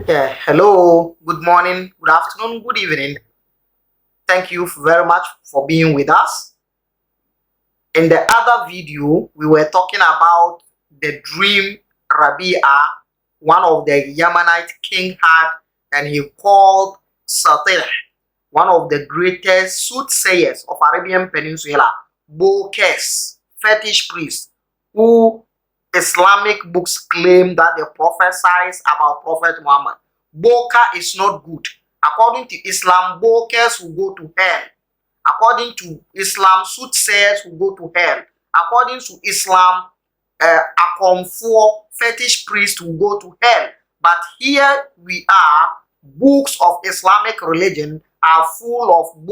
Yeah, hello, good morning, good afternoon, good evening. Thank you very much for being with us. In the other video, we were talking about the dream Rabia, one of the Yemenite king had, and he called Satih, one of the greatest soothsayers of Arabian Peninsula, Bokes, fetish priests, who Islamic books claim that they prophesies about Prophet Muhammad. Boka is not good. According to Islam, Bokes will go to hell. According to Islam, soothsayers will go to hell. According to Islam, Akomfor, fetish priests will go to hell. But here we are, books of Islamic religion are full of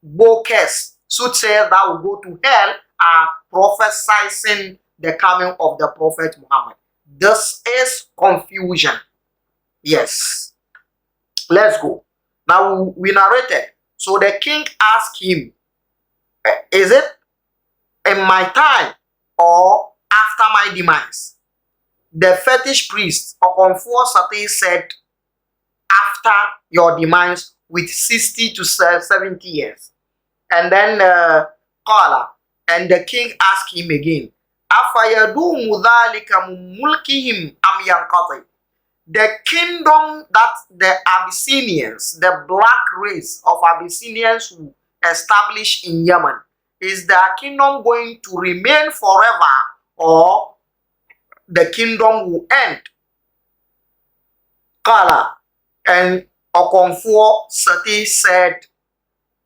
bokes, soothsayers that will go to hell are prophesying the coming of the Prophet Muhammad. This is confusion. Yes. Let's go. Now we narrated. So the king asked him, is it in my time or after my demise? The fetish priest Okonfor Sate said, after your demise with 60 to 70 years. And then Qala, and the king asked him again, Afayadumu dhalika mulkihim am yanqati? The kingdom that the Abyssinians, the black race of Abyssinians who established in Yemen, is their kingdom going to remain forever or the kingdom will end? Kala and Okonfor Sati said,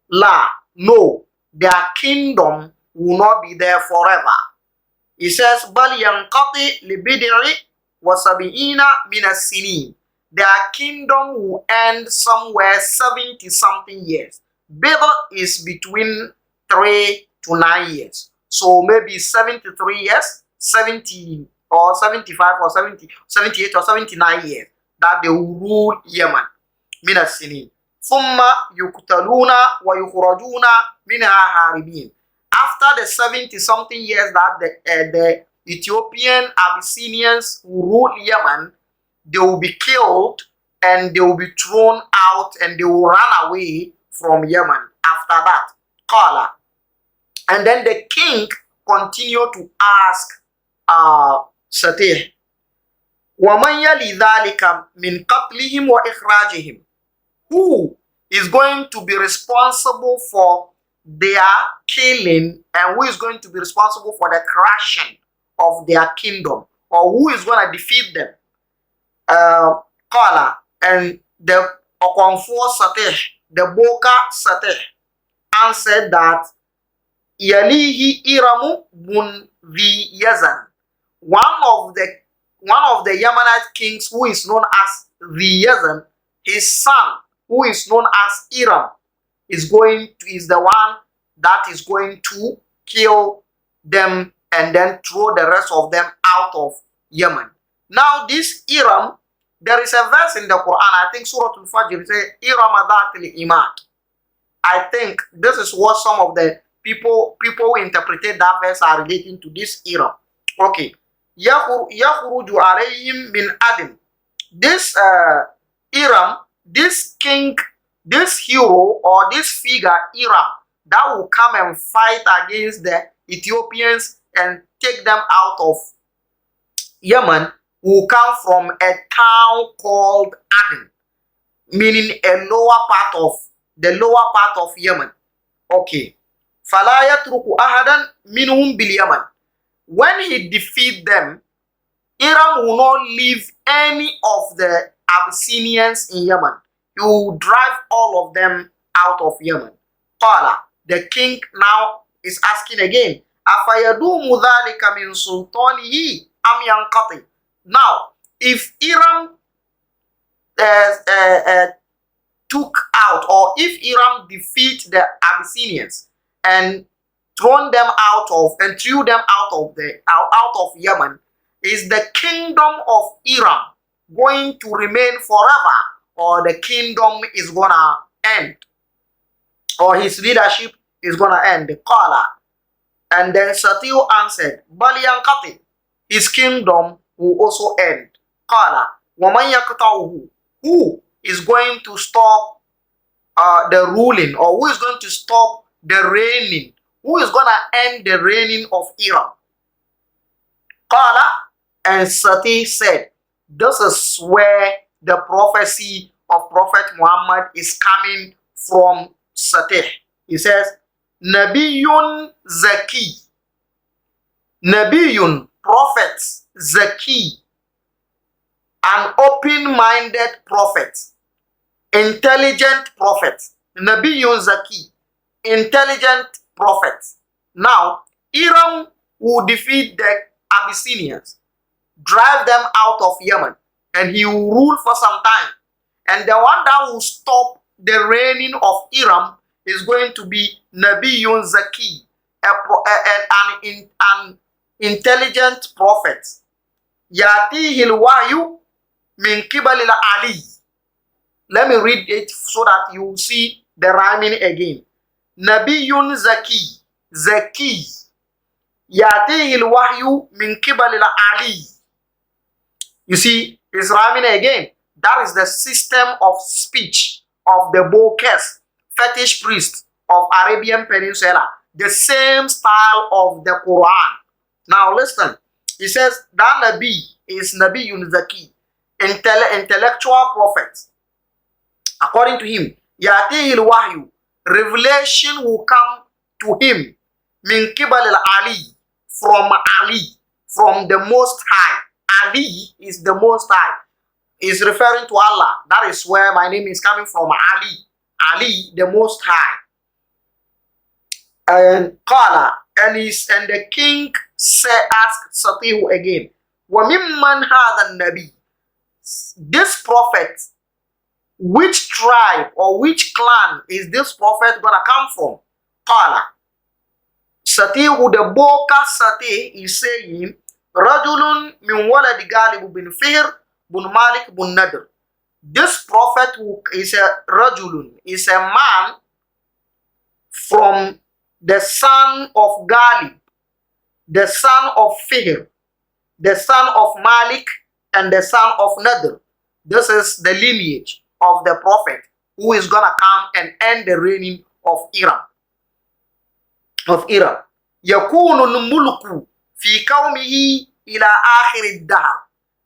La, no, their kingdom will not be there forever. He says, Bal yanqati libid'i wasabi'ina minas sinin. Their kingdom will end somewhere 70 something years. Bid'a is between 3 to 9 years. So maybe 73 years, 70 or 75 or 70, 78 or 79 years that they will rule Yemen. Minas sinin. Thumma yuqtaluna wa yukhrajuna minha haribin. After the 70 something years that the Ethiopian Abyssinians who rule Yemen, they will be killed and they will be thrown out and they will run away from Yemen after that. Qala. And then the king continued to ask Satih, وَمَنْ يَلِي ذَلِكَ مِنْ قَتْلِهِمْ وَإِخْرَاجِهِمْ? Who is going to be responsible for their killing and who is going to be responsible for the crashing of their kingdom, or who is going to defeat them? Qala, and the Okonfor Satih, the Boka Satih, answered that Yalihi Iramu bun the Yazan, one of the Yemenite kings who is known as the Yazan, his son, who is known as Iram, is the one that is going to kill them and then throw the rest of them out of Yemen. Now this Iram, there is a verse in the Quran, I think Surah Al-Fajr, it says Iram Adatil Iman. I think this is what some of the people who interpreted that verse are relating to this Iram. Okay. Yakhruju alayhim min Adam. This Iram, this king, this hero or this figure, Iram, that will come and fight against the Ethiopians and take them out of Yemen, will come from a town called Aden, meaning the lower part of Yemen. Okay. فَلَا يَتْرُكُ أَحَدًا مِنْهُمْ بِالْيَمَنِ. When he defeats them, Iram will not leave any of the Abyssinians in Yemen. He will drive all of them out of Yemen. Qala, the king now is asking again, أَفَيَدُومُ ذَلِكَ مِنْ سُلْطَانِهِ أَمْ يَنْقَطِعُ? Now, if Iram took out, or if Iram defeat the Abyssinians and threw them out of Yemen, is the kingdom of Iram going to remain forever, or the kingdom is gonna end, or his leadership is gonna end? Qala. And then Satiu answered, Bali Yankati, his kingdom will also end. Qala وَمَنْ يَقْطَعُهُ, who is going to stop the ruling, or who is going to stop the reigning, who is going to end the reigning of Iram? Qala, and Sati said, this is where the prophecy of Prophet Muhammad is coming from. Sati, he says, Nabiyun Zaki, Nabiyun, prophet, Zaki, an open-minded prophet, intelligent prophet. Nabiyun Zaki, intelligent prophet. Now, Iram will defeat the Abyssinians, drive them out of Yemen, and he will rule for some time. And the one that will stop the reigning of Iram is going to be Nabiyun Zaki, an intelligent prophet. Yatihil wahyu min kibalil ali. Let me read it so that you see the rhyming again. Nabiyun Zaki, Zaki. Yatihil wahyu min kibalil ali. You see, it's rhyming again. That is the system of speech of the Bokes, fetish priests of Arabian Peninsula. The same style of the Quran. Now listen. He says that Nabi is Nabiyun Zaki, intellectual prophet. According to him, Yatihil wahyu, revelation will come to him, min kibal al-Ali, from Ali, from the Most High. Ali is the Most High. Is referring to Allah. That is where my name is coming from. Ali. Ali, the Most High. And Qala, and the king asked Satihu again, وَمِمَّنْ هَذَا النَّبِي, this prophet, which tribe or which clan is this prophet gonna come from? Qala, Satihu, the Boka Sati, is saying, Rajulun min waladi Galib bin Fihr bin Malik bin Nadr. This prophet is a Rajulun, is a man from the son of Galib, the son of Fihr, the son of Malik, and the son of Nadr. This is the lineage of the prophet who is gonna come and end the reigning of Iram. Yakunu al-mulku fi qawmihi ila akhir ad-dahr.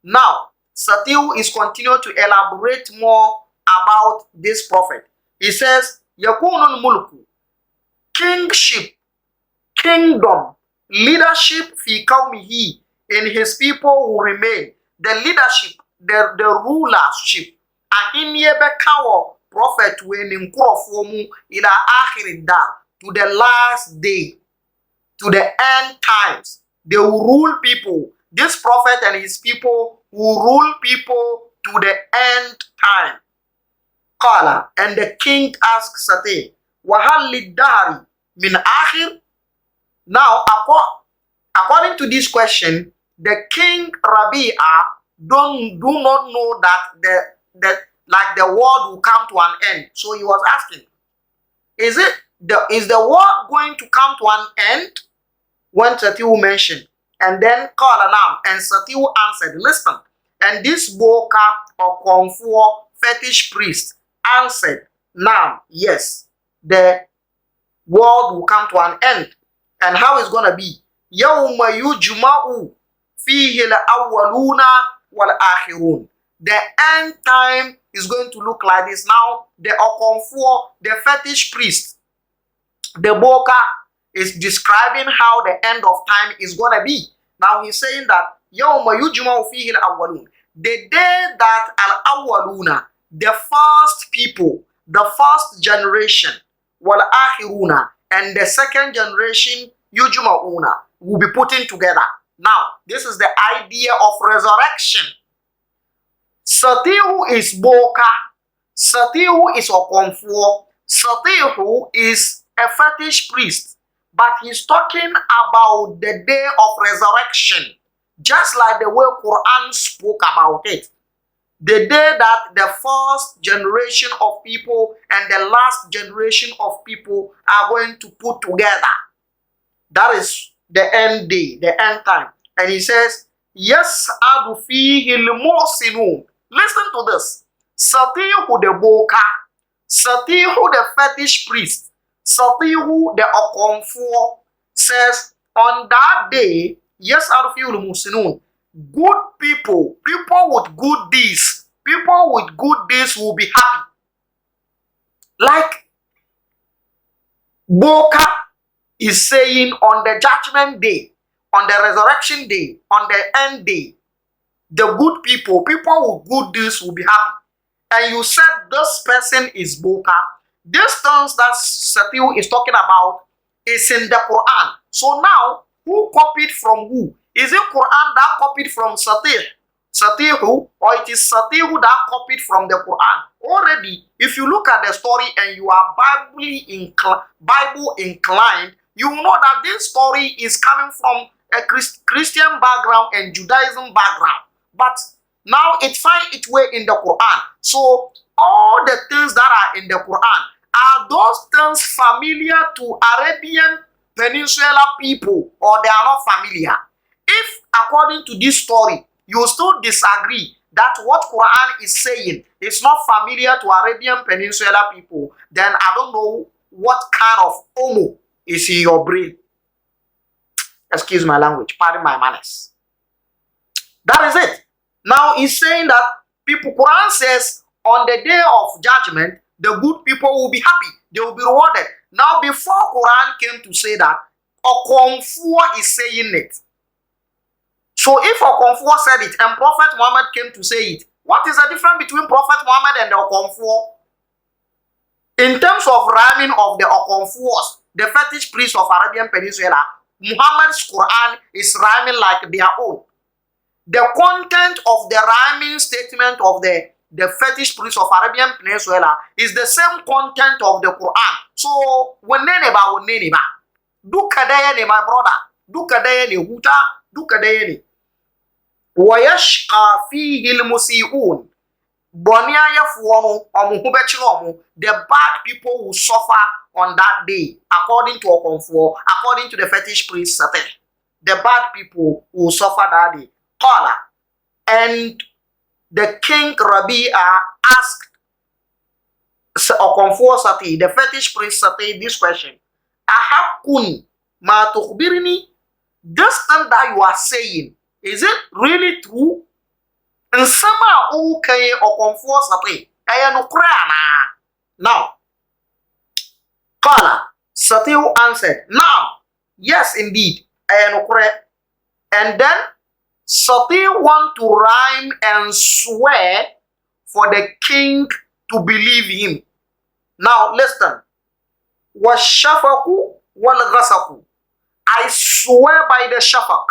Now, Satiu is continuing to elaborate more about this prophet. He says, Yakunu al-mulku, kingship, kingdom, leadership fi qawmihi, in his people will remain. The leadership, the rulership, ahimye bekawo prophet when in kurofomu ila akhir ad-dahr, to the last day, to the end times. They will rule people. This prophet and his people will rule people to the end time. Qala, and the king asked Sati, Wahal lidari min akhir? Now, according to this question, the king Rabi'a do not know that the world will come to an end. So he was asking, is the world going to come to an end? When Satiu mentioned, and then Qala Nam, and Satiu answered, listen. And this Boka or Komfu fetish priest answered, now, yes, the world will come to an end. And how it's going to be? Yawma yujma'u fihi al-awwaluna wal-akhirun. The end time is going to look like this. Now, the Okomfu, the fetish priest, the Boka, is describing how the end of time is going to be. Now, he's saying that Yawma yujma'u fihi al-awwalun. The day that al-awwaluna, the first people, the first generation, wal-akhiruna, and the second generation, yujma'una, will be putting together. Now, this is the idea of resurrection. Satihu is Boka. Satihu is Okomfu. Satihu is a fetish priest. But he's talking about the day of resurrection. Just like the way Quran spoke about it. The day that the first generation of people and the last generation of people are going to put together. That is the end day, the end time. And he says, Yes, adu fihi al-muhsinun. Listen to this. Satihu the Boka, Satihu the fetish priest, Satihu the Okomfo says, on that day, yes, Arfiul Musinun, good people, people with good deeds, people with good deeds will be happy. Like Boka is saying on the judgment day, on the resurrection day, on the end day, the good people, people with good deeds will be happy. And you said this person is Boka. These things that Satiu is talking about is in the Quran. So now, who copied from who? Is it Quran that copied from Satihu, or it is Satihu that copied from the Quran? Already, if you look at the story and you are Bible inclined, you know that this story is coming from a Christian background and Judaism background. But now it finds its way in the Quran. So all the things that are in the Quran, are those things familiar to Arabian Peninsula people, or they are not familiar? If according to this story, you still disagree that what Quran is saying is not familiar to Arabian Peninsula people, then I don't know what kind of homo is in your brain. Excuse my language, pardon my manners. That is it. Now he's saying that Quran says on the day of judgment, the good people will be happy. They will be rewarded. Now before Quran came to say that, Okomfo is saying it. So if Okomfo said it and Prophet Muhammad came to say it, what is the difference between Prophet Muhammad and the Okomfo? In terms of rhyming of the Okomfos, the fetish priests of Arabian Peninsula, Muhammad's Quran is rhyming like their own. The content of the rhyming statement of the fetish priests of Arabian Peninsula is the same content of the Quran. So, woneneba. Do kadayene, my brother. Do kadayene, huta. Do kadayene. Wayashqa fihi al-musi'un. The bad people will suffer on that day, according to Okomfo, according to the fetish priest Satan. The bad people will suffer that day. Qala. And the king Rabi'a asked Okomfo Sati, the fetish priest Sati, this question: Ahakun ma tukhbirni? This thing that you are saying, is it really true? And sama okay Okomfo Sati. Now, Qala, Satiu answered, now, yes indeed, and then Sati want to rhyme and swear for the king to believe him. Now listen. Washafaku wal ghasaku. I swear by the shafak.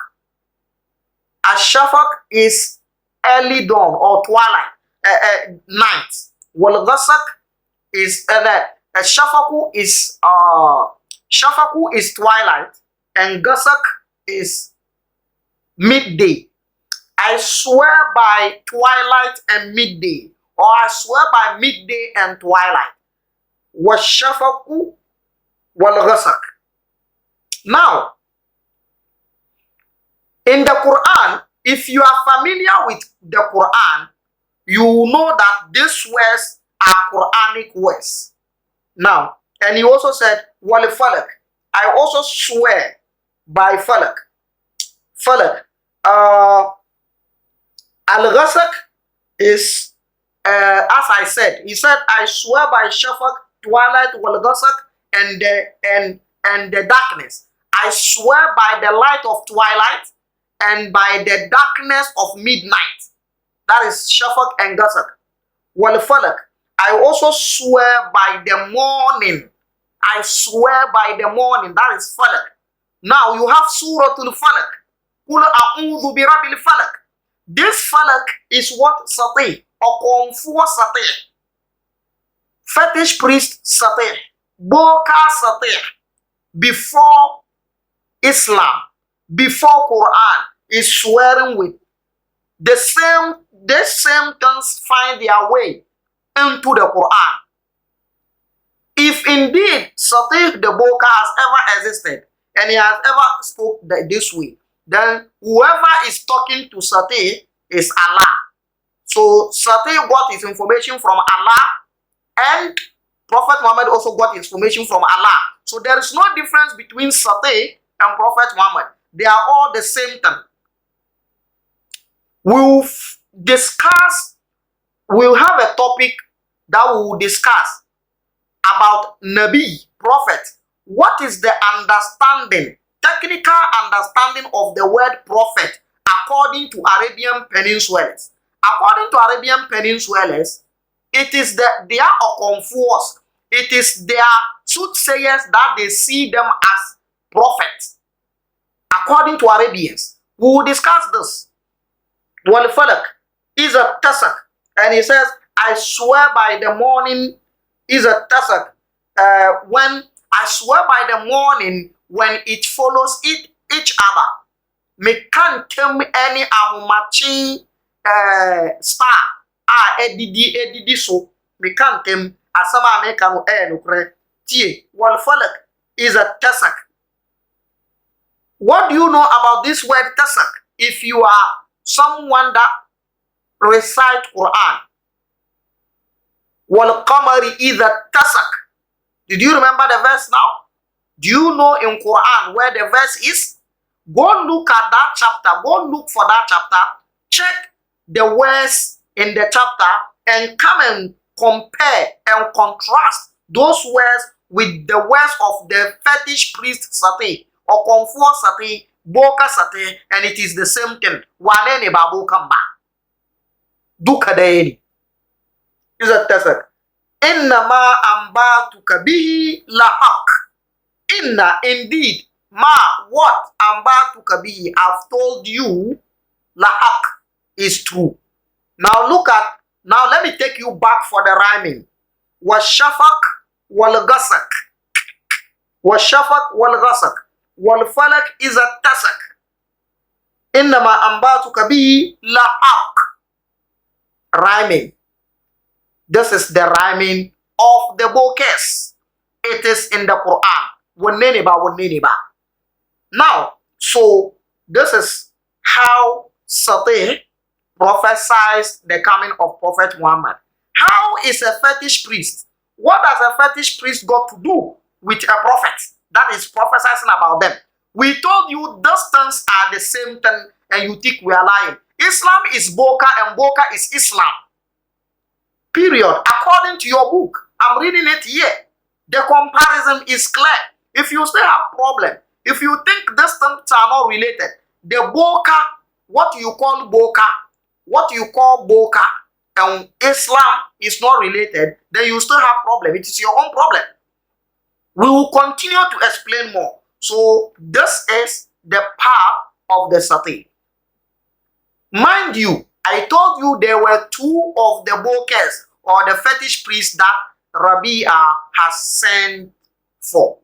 A shafak is early dawn or twilight, night. Wal ghasak is a shafaku is twilight, and ghasak is midday. I swear by twilight and midday, or I swear by midday and twilight. Washafaku wal ghasak. Now, in the Quran, if you are familiar with the Quran, you know that these words are Quranic words. Now, and he also said, wal falak. I also swear by falak. Falak. Al-Ghasak is, as I said, he said, I swear by Shafak, twilight, Wal-Ghasak, and the darkness. I swear by the light of twilight and by the darkness of midnight. That is Shafak and Ghasak. Wal-Falak. I also swear by the morning. I swear by the morning. That is Falak. Now you have Surah Al-Falak. Qul a'udhu bi rabbil falak. This falak is what Sati, Okomfo Sati, fetish priest Sati, Boka Sati, before Islam, before Quran, is swearing with. The same things find their way into the Quran. If indeed Sati the Boka has ever existed and he has ever spoke this way, then whoever is talking to Sati is Allah. So Satay got his information from Allah, and Prophet Muhammad also got his information from Allah. So there is no difference between Satay and Prophet Muhammad. They are all the same thing. We'll have a topic that we will discuss about Nabi, prophet. What is the understanding, technical understanding of the word prophet according to Arabian Peninsulars? According to Arabian Peninsulars, it is their Okonfuos, it is their soothsayers that they see them as prophets. According to Arabians, we will discuss this. Wal Falak is a tasak, and he says, I swear by the morning is a tasak. When I swear by the morning when it follows each other. Me can't tell me any ahumachi star edidi so me can't tell me asama America no no kre tie wal falak is a tasak. What do you know about this word tasak? If you are someone that recite Quran, wal qamari is a tasak. Did you remember the verse now? Do you know in Quran where the verse is? Go look at that chapter. Go look for that chapter. Check the words in the chapter and come and compare and contrast those words with the words of the fetish priest Sate or Comfort Sate, Boka Sate, and it is the same thing. Wanene babu kamba. Duka daeni. Is a tasak. Inna ma ambatuka bihi lahak. Inna, indeed, ma, what ambatuka bihi, I've told you, lahak, is true. Now let me take you back for the rhyming. Washafak wal gasak. Washafak wal gasak. Wal falak is a tasak. Inna ma ambatuka bihi lahak. Rhyming. This is the rhyming of the bokeh. It is in the Quran. Wuneniba. Now, so this is how Satay prophesies the coming of Prophet Muhammad. How is a fetish priest? What does a fetish priest got to do with a prophet that is prophesying about them? We told you those things are the same thing and you think we are lying. Islam is Boka and Boka is Islam. Period. According to your book. I'm reading it here. The comparison is clear. If you still have problem, if you think these things are not related, the Boka, what you call Boka, and Islam is not related, then you still have problem. It is your own problem. We will continue to explain more. So this is the part of the Satay. Mind you, I told you there were two of the bokehs or the fetish priests that Rabia has sent for.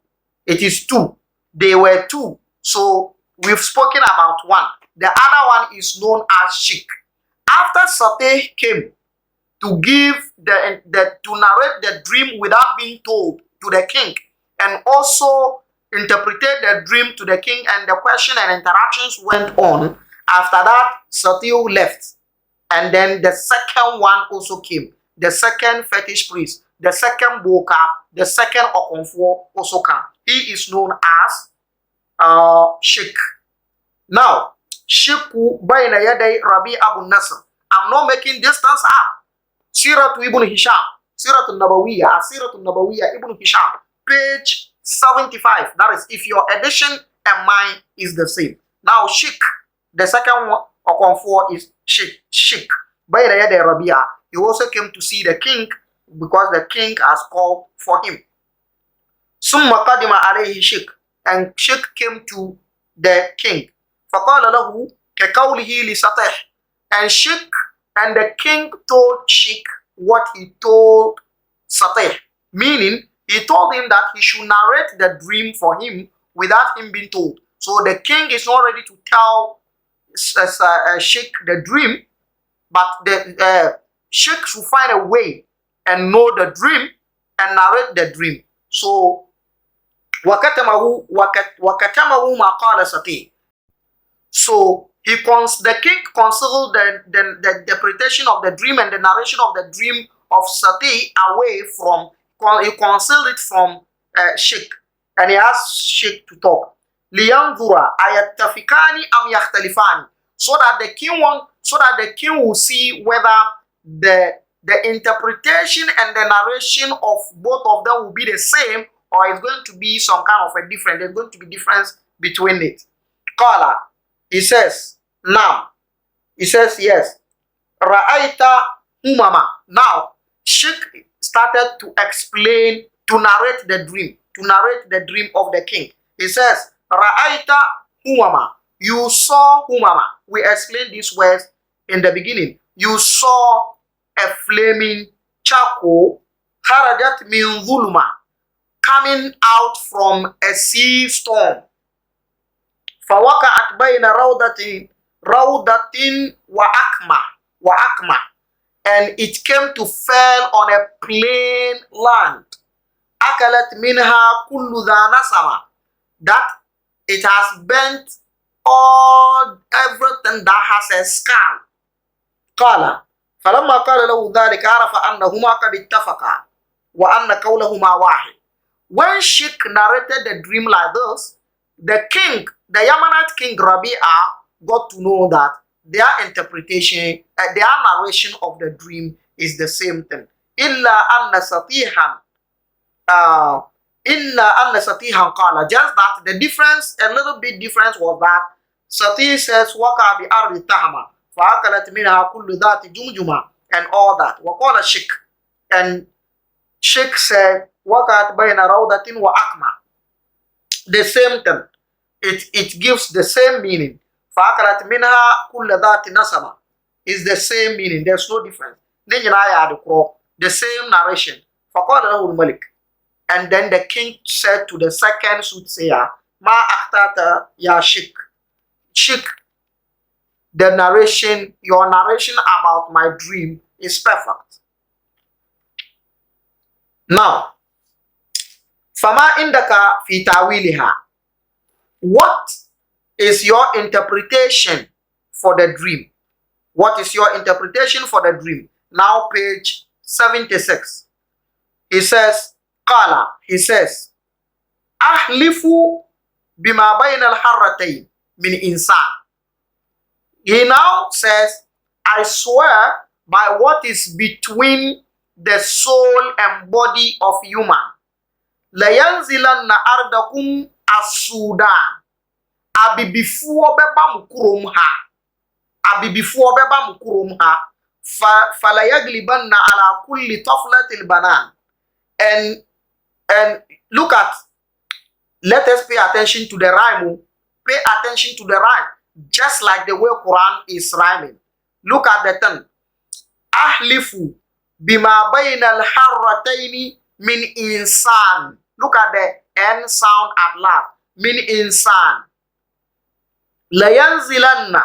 It is two. They were two. So we've spoken about one. The other one is known as Sheikh. After Satay came to give to narrate the dream without being told to the king, and also interpreted the dream to the king, and the question and interactions went on. After that, Satay left. And then the second one also came. The second fetish priest, the second Boka, the second Okonfo also came. He is known as Sheikh. Now, Sheikhu Bayna Yaday Rabi Abu Nasr. I'm not making this things up. Siratu Ibn Hisham, Siratu Nabawiya Ibn Hisham, page 75. That is, if your edition and mine is the same. Now, Sheikh, the second one, Okonfo, is Sheikh. Bayna Yaday Rabia. He also came to see the king because the king has called for him. Summa qadima alayhi Sheikh, and Sheikh came to the king. فقال له كقوله لسطح, and Sheikh and the king told Sheikh what he told Satay, meaning he told him that he should narrate the dream for him without him being told. So the king is not ready to tell Sheikh the dream, but the Sheikh should find a way and know the dream and narrate the dream. So wakatamahu ma qala Satay. So The king concealed the interpretation of the dream and the narration of the dream of Sati away from, he concealed it from Sheikh, and he asked Sheikh to talk. Liyanzura ayattafikani am yakhtalifani, so that the king will see whether the interpretation and the narration of both of them will be the same, or it's going to be some kind of a different. There's going to be difference between it. Qala, he says, now, he says, yes. Ra'aita Umama. Now, Sheikh started to explain, to narrate the dream of the king. He says, Ra'aita Umama. You saw Umama. We explained these words in the beginning. You saw a flaming charcoal, Harajat min zuluma, coming out from a sea storm. Fawaka'at bayna rawdatin wa akma, and it came to fall on a plain land. Akalat minha kullu dha nasama, that it has bent everything that has a skull. Qala, falamma qala lahu dhalika arafa annahuma qad ittafaqa wa anna qawlahuma wahid. When Sheikh narrated the dream like this, the Yemenite king Rabi'a got to know that their interpretation, their narration of the dream is the same thing. Illa anna satihan qala, just that the difference, a little bit difference, was that Sati says waka bi ardi tahama fa'akalat minha kullu dhati jumjuma and all that. Wa qala Sheikh, and Sheikh said waqa'at bayna rawdatin wa akma, the same thing. It gives the same meaning. Fa'akalat minha kullu dhati nasama is the same meaning. There's no difference. The same narration. Faqala lahu al-malik, and then the king said to the second soothsayer, Ma akhtata ya Sheikh. Sheikh, your narration about my dream is perfect. Now, fama indaka fi tawiliha, what is your interpretation for the dream? What is your interpretation for the dream? Now, page 76. He says, Qala, he says, Ahlifu bima bayna al-harratayn min insan. He now says, I swear by what is between the soul and body of human. Layanzilanna ardakum as-Sudan. Abibifuo beba mukurum ha. Abibifuo beba mukurum ha. Falayaglibanna ala kulli taflatil banan. And look at, let us pay attention to the rhyme. Pay attention to the rhyme. Just like the way Quran is rhyming. Look at the thing. Ahlifu bima bayna al-harrataini min insan. Look at the N sound at last. Min insan. Layanzilanna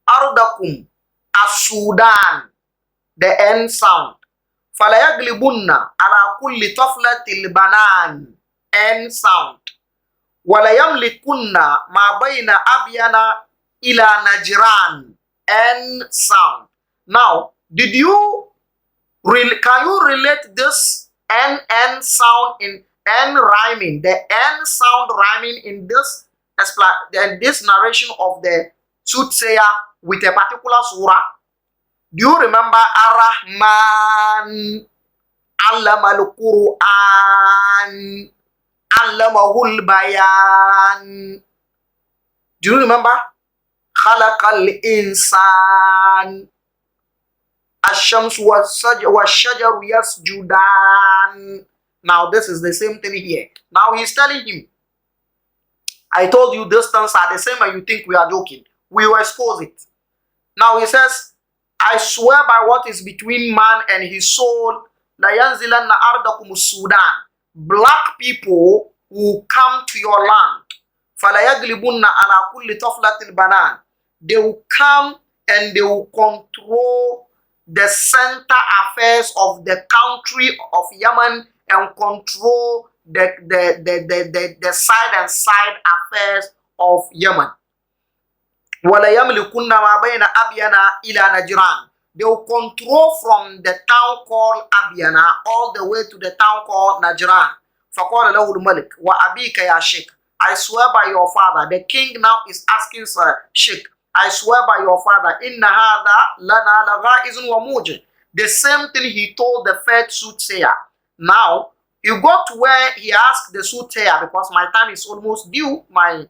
ardakum as-Sudan. The N sound. Falayaglibunna ala kulli taflatil banan. N sound. Walayamlikunna ma bayna abyana ila najran. N sound. Now, can you relate this N sound in N rhyming, the N sound rhyming in this narration of the soothsayer with a particular surah? Do you remember Ar-Rahman, Allama al-Quran, Allamahul Bayan? Do you remember? Khalaqal Insan, Ash-Shams was-Shajaru yasjudan. Now this is the same thing here. Now he's telling him, I told you these things are the same and you think we are joking. We will expose it. Now he says, I swear by what is between man and his soul, layanzilanna ardakum Sudan. Black people will come to your land. Falayaglibunna ala kulli taflatil banan. They will come and they will control the center affairs of the country of Yemen and control the side and side affairs of Yemen. وَلَا يَمْلِكُنَّ مَا بَيْنَ أَبْيَنَا إِلَى نَجْرَانَ. They will control from the town called Abyana all the way to the town called Najran. فَقَالَ لَهُ الْمَلِكُ وَأَبِيكَ يَا شَيْخ. I swear by your father. The king now is asking Sir Sheikh, I swear by your father, إِنَّ هَذَا لَنَا لَغَائِزٌ وَمُوجٍ. The same thing he told the third soothsayer. Now, you got to where he asked the soothsayer, because my time is almost due, my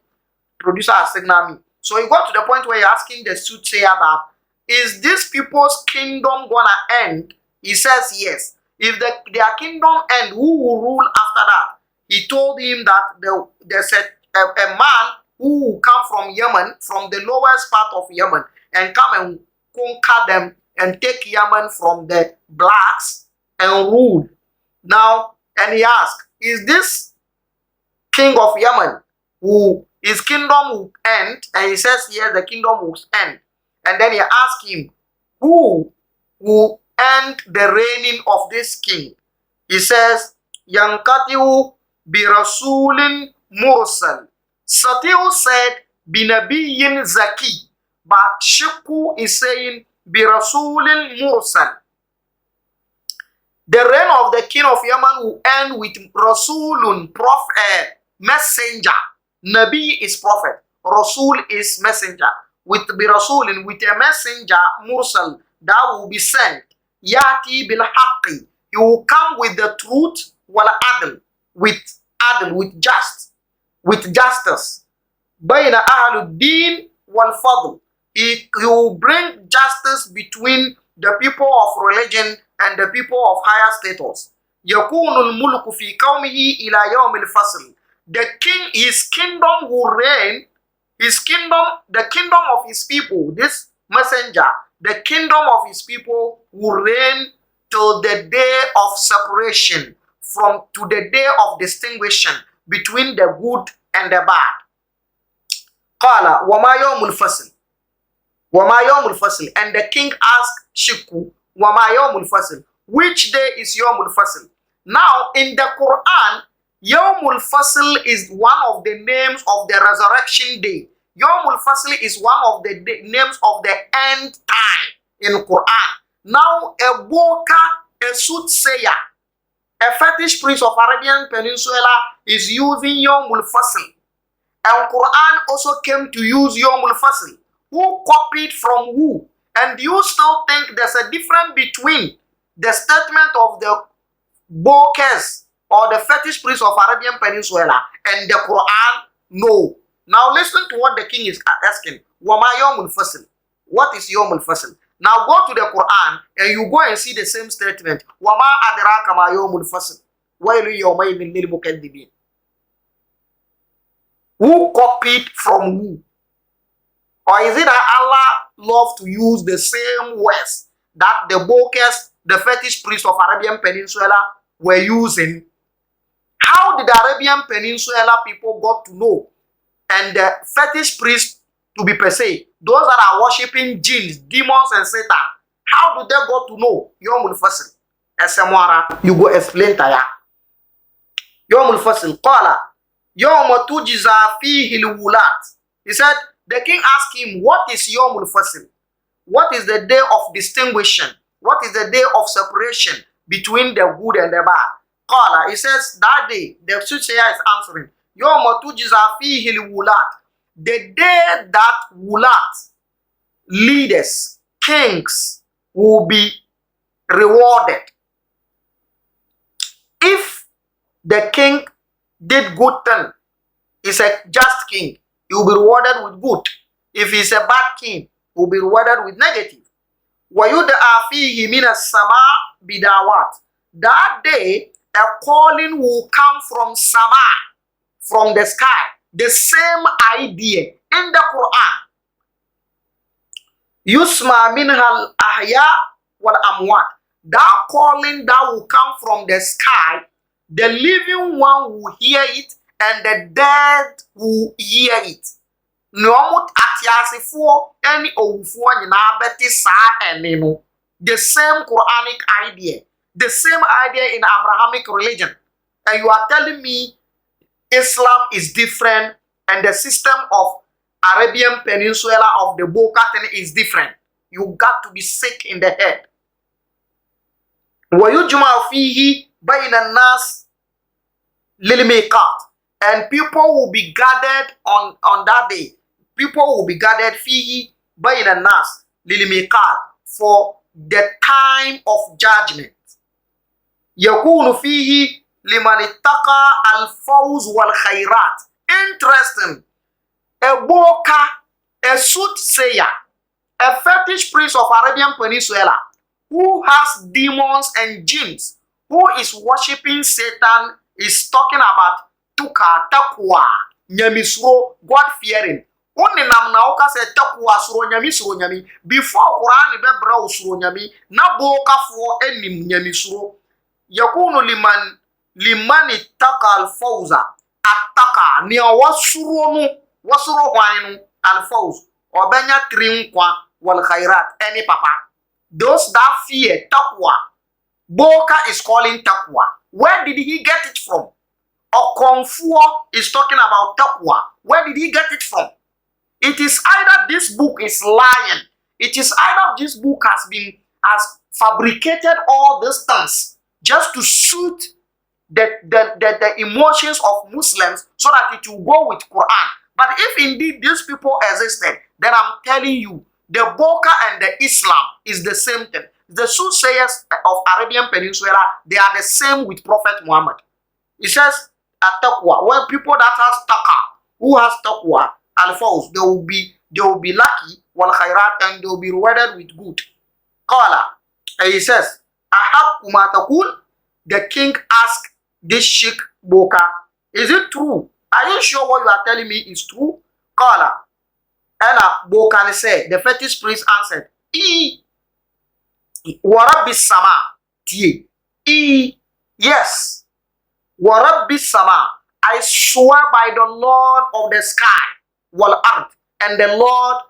producer has signaled me. So he got to the point where you're asking the soothsayer that, is this people's kingdom gonna end? He says yes. If their kingdom end, who will rule after that? He told him that there's a man who will come from Yemen, from the lowest part of Yemen, and come and conquer them and take Yemen from the blacks and rule. Now, and he asked, is this king of Yemen who his kingdom will end? And he says, yes, the kingdom will end. And then he asked him, who will end the reigning of this king? He says, Yankatiu bi Rasulin Mursal. Satiu said, Binabiyin Zaki. But Shiku is saying, bi Rasulin Mursal. The reign of the king of Yemen will end with Rasulun, prophet, messenger. Nabi is prophet. Rasul is messenger. With Rasulin, with a messenger, Mursal, that will be sent. Yati bil haqqi. He will come with the truth, wal adl, with justice. Bayna ahluddin wal fadl. He will bring justice between the people of religion and the people of higher status. Yakunul mulku fi qawmihi ila yawmil fasl. The king, his kingdom will reign. His kingdom, the kingdom of his people, this messenger, the kingdom of his people will reign till the day of separation, to the day of distinction between the good and the bad. Qala wa ma yawmul fasl. Wa ma yawmul fasl. And the king asked Shiku, wa ma yawmul fasl. Which day is yawmul fasl? Now in the Quran, Yawmul Fasl is one of the names of the resurrection day. Yawmul Fasl is one of the names of the end time in Quran. Now a boka, a soothsayer, a fetish priest of Arabian Peninsula is using Yawmul Fasl. And Quran also came to use Yawmul Fasl. Who copied from who? And you still think there's a difference between the statement of the Bokers or the fetish priest of Arabian Peninsula and the Quran? No. Now listen to what the king is asking. Wama yawmul fasl. What is yawmul fasl? Now go to the Quran and you go and see the same statement. Wama adraka ma yawmul fasl. Wailu yawmaydhin lil mukaththibin. Who copied from who? Or is it that Allah loved to use the same words that the Bokers, the fetish priests of Arabian Peninsula were using? How did the Arabian Peninsula people got to know and the fetish priests to be per se, those that are worshipping jinns, demons and Satan, how do they got to know Yawmul Fasl? Esemwara, you go explain taya. Yawmul Fasl, qala yawma tujza fihi al-wulat. He said, the king asked him, what is Yawmul Fasl? What is the day of distinction? What is the day of separation between the good and the bad? Qala, he says, that day, the soothsayer is answering, Yawma tujza fihi al-wulat. The day that wulat, leaders, kings, will be rewarded. If the king did good thing, he's a just king, he will be rewarded with good. If he's a bad king, he will be rewarded with negative. وَيُدْعَى فِيهِ مِنَ السَّمَاءِ بِدَعْوَاتٍ. That day, a calling will come from Sama, from the sky. The same idea in the Quran. Yusma minhal ahya wal amwat. That calling that will come from the sky, the living one will hear it and the dead will hear it. No atiasifo any owufo nyina beti sa enenu. The same Quranic idea, the same idea in Abrahamic religion. And you are telling me Islam is different and the system of Arabian Peninsula of the Boka thing is different. You got to be sick in the head. وَيُجْمَعُ فِيهِ بَيْنَ النَّاسِ لِلْمِيقَاتِ, and people will be gathered on that day. People will be gathered فِيهِ بَيْنَ النَّاسِ لِلْمِيقَاتِ, for the time of judgment. يَكُونُ فِيهِ لِمَنِ اتَّقَى الْفَوْزُ وَالْخَيْرَاتِ. Interesting. A boka, a soothsayer, a fetish priest of Arabian Peninsula, who has demons and jinns, who is worshipping Satan, is talking about tuka, takwa, nyamisro, God-fearing. Only nam na oka se takwa suro nyami suro nyami. Before Quran be bra suro nyami, na boka fo enim nyami suro. Yakunu liman ittaka al-fawza. Ataka ni wasuro no, wasuro hwan no al-fawz. Obenya trinkwa wal khairat, any papa. Those that fear taqwa, Boka is calling taqwa. Where did he get it from? Okonfuo is talking about taqwa. Where did he get it from? It is either this book is lying. It is either this book has fabricated all these things just to suit the emotions of Muslims so that it will go with Quran. But if indeed these people existed, then I'm telling you, the Boka and the Islam is the same thing. The soothsayers of Arabian Peninsula, they are the same with Prophet Muhammad. It says taqwa. When people that has taqa, who has taqwa, al-fawz, they will be lucky, wal khairat, and they will be rewarded with good. Qala, and he says, ahakku ma taqul. The king asked this Sheikh Boka, is it true? Are you sure what you are telling me is true? Qala, and Boka said, the fetish priest answered, Warabbi sama, yes, Warabbi sama, I swear by the Lord of the sky, wal ard, and the Lord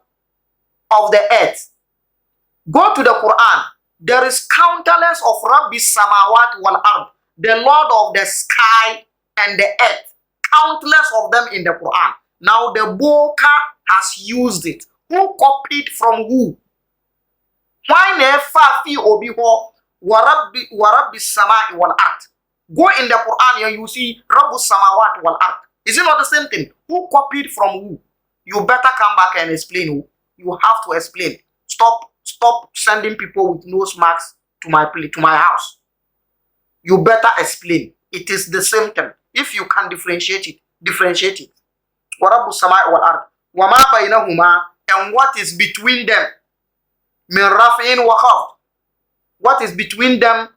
of the earth. Go to the Quran. There is countless of Rabbi samawat wal ard, the Lord of the sky and the earth. Countless of them in the Quran. Now the Boka has used it. Who copied from who? Why never fi obi ho warabbi samai wal ard? Go in the Quran and you see Rabbu samawat wal ard. Is it not the same thing? Who copied from who? You better come back and explain who. You have to explain. Stop sending people with nose marks to my house. You better explain. It is the same thing. If you can differentiate it, differentiate it. Warabbu samai wal ard. Wama bainahuma, and what is between them? Min rafin wa khafd. What is between them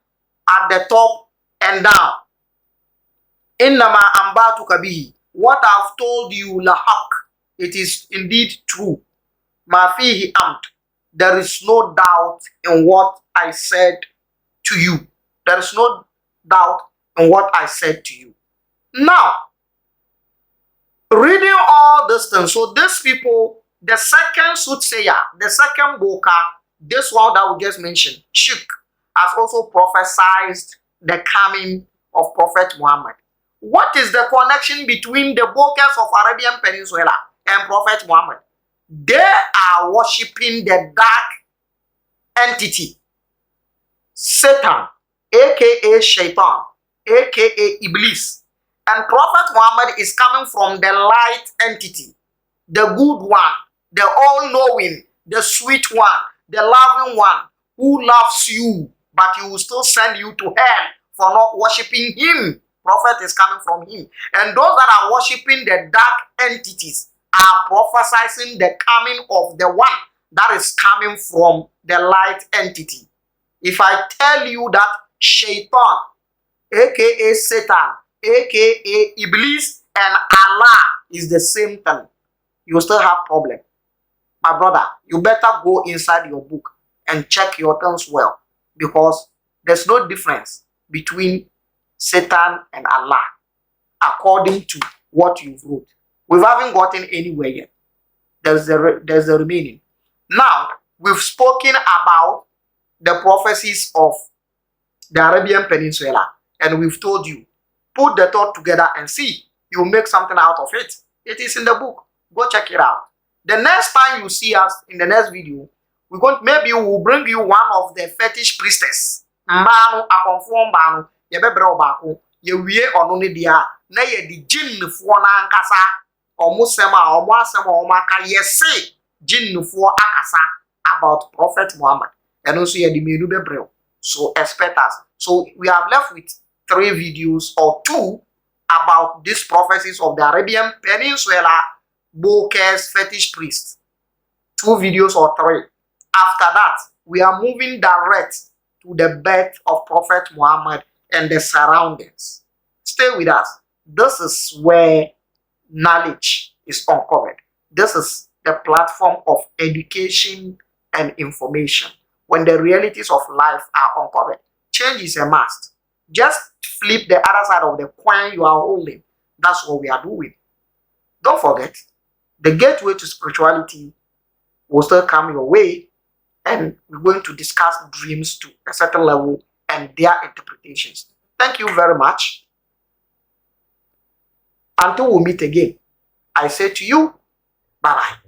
at the top and down? Innama ambatuka bihi. What I've told you lahaq. It is indeed true. Ma fihi amt. There is no doubt in what I said to you. There is no doubt in what I said to you. Now, reading all these things, so these people, the second soothsayer, the second Boka, this one that we just mentioned, Sheikh, has also prophesied the coming of Prophet Muhammad. What is the connection between the Bokas of Arabian Peninsula and Prophet Muhammad? They are worshipping the dark entity, Satan, aka Shaitan, aka Iblis. And Prophet Muhammad is coming from the light entity, the good one, the all-knowing, the sweet one, the loving one, who loves you, but he will still send you to hell for not worshipping him. Prophet is coming from him. And those that are worshipping the dark entities are prophesying the coming of the one that is coming from the light entity. If I tell you that Shaitan, aka Satan, aka Iblis, and Allah is the same thing, you still have problem. My brother, you better go inside your book and check your things well, because there's no difference between Satan and Allah according to what you've wrote. We haven't gotten anywhere yet. There's the remaining. Now, we've spoken about the prophecies of the Arabian Peninsula, and we've told you, put the thought together and see. You'll make something out of it. It is in the book. Go check it out. The next time you see us in the next video, maybe we will bring you one of the fetish priestess. Mbano akonfo mbano ye bebre obako ye wie ono ne dia na ye di jinnfo na ankasa omo asem omo aka yesi jinnfo akasa about Prophet Muhammad. And also ye di menu bebre. So expect us. So we have left with 3 videos or 2 about these prophecies of the Arabian Peninsula, Bokeh's fetish priest. 2 videos or 3. After that, we are moving direct to the birth of Prophet Muhammad and the surroundings. Stay with us. This is where knowledge is uncovered. This is the platform of education and information. When the realities of life are uncovered, change is a must. Just flip the other side of the coin you are holding. That's what we are doing. Don't forget, the gateway to spirituality will still come your way, and we're going to discuss dreams to a certain level and their interpretations. Thank you very much. Until we meet again, I say to you, bye-bye.